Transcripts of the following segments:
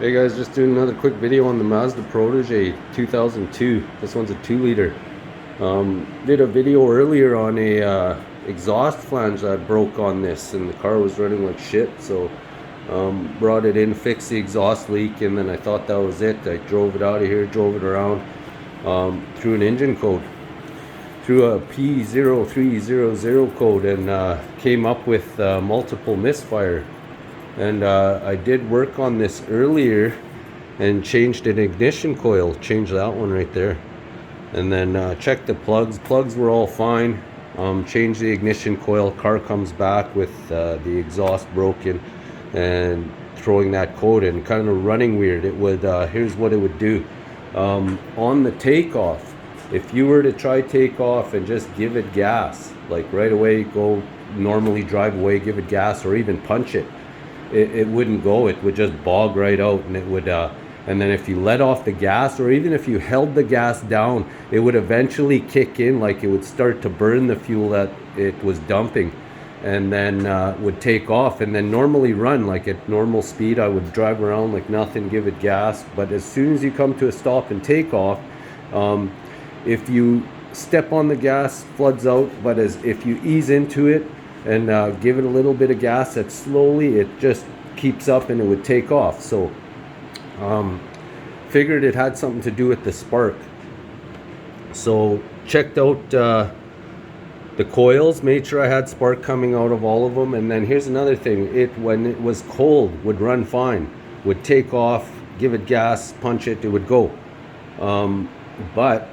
Hey guys, just doing another quick video on the Mazda Protege 2002. This one's a 2-liter. Did a video earlier on a exhaust flange that broke on this, and the car was running like shit. So brought it in, fixed the exhaust leak, and then I thought that was it. I drove it out of here, drove it around through an engine code, through a P0300 code, and came up with multiple misfire. And I did work on this earlier and changed an ignition coil, changed that one right there, and then checked the plugs. Plugs were all fine. Changed the ignition coil. Car comes back with the exhaust broken and throwing that code in, kind of running weird. It would here's what it would do on the takeoff. If you were to try takeoff and just give it gas, like right away, go normally drive away, give it gas, or even punch it, it wouldn't go. It would just bog right out, and it would and then if you let off the gas, or even if you held the gas down, it would eventually kick in, like it would start to burn the fuel that it was dumping, and then would take off and then normally run like at normal speed. I would drive around like nothing, give it gas, but as soon as you come to a stop and take off, if you step on the gas, floods out. But as if you ease into it and give it a little bit of gas, that slowly it just keeps up and it would take off. So figured it had something to do with the spark. So checked out the coils, made sure I had spark coming out of all of them. And then here's another thing, when it was cold would run fine, would take off, give it gas, punch it, it would go. But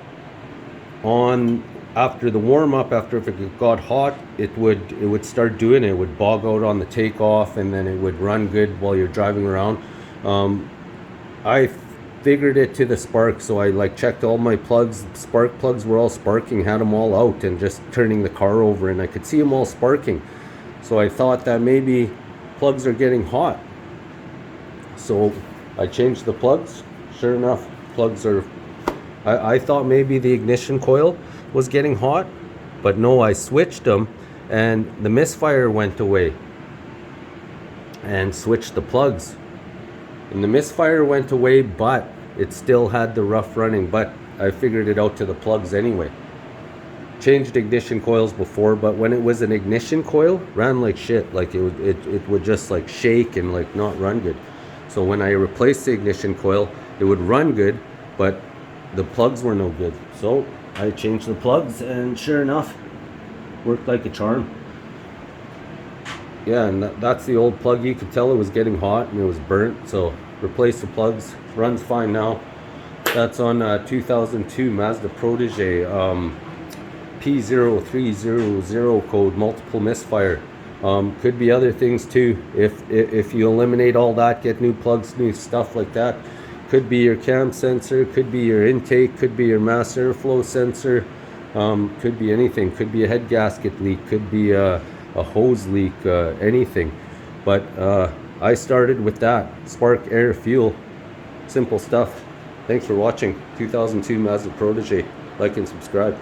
after the warm-up, after if it got hot, it would start doing it. It would bog out on the takeoff, and then it would run good while you're driving around. I figured it to the spark, so I checked all my plugs. Spark plugs were all sparking, had them all out, and just turning the car over, and I could see them all sparking. So I thought that maybe plugs are getting hot. So I changed the plugs. Sure enough, plugs are. I thought maybe the ignition coil was getting hot, but no, I switched them and the misfire went away, and switched the plugs, and the misfire went away, but it still had the rough running. But I figured it out to the plugs anyway. Changed ignition coils before, but when it was an ignition coil, ran like shit. Like it would just like shake and like not run good. So when I replaced the ignition coil, it would run good, but the plugs were no good. So I changed the plugs, and sure enough, worked like a charm. Yeah, and that's the old plug. You could tell it was getting hot and it was burnt, so replaced the plugs. Runs fine now. That's on 2002 Mazda Protege, P0300 code, multiple misfire. Could be other things too. If you eliminate all that, get new plugs, new stuff like that. Could be your cam sensor, could be your intake, could be your mass airflow sensor, could be anything. Could be a head gasket leak, could be a hose leak, anything. But I started with that. Spark, air, fuel, simple stuff. Thanks for watching. 2002 Mazda Protege. Like and subscribe.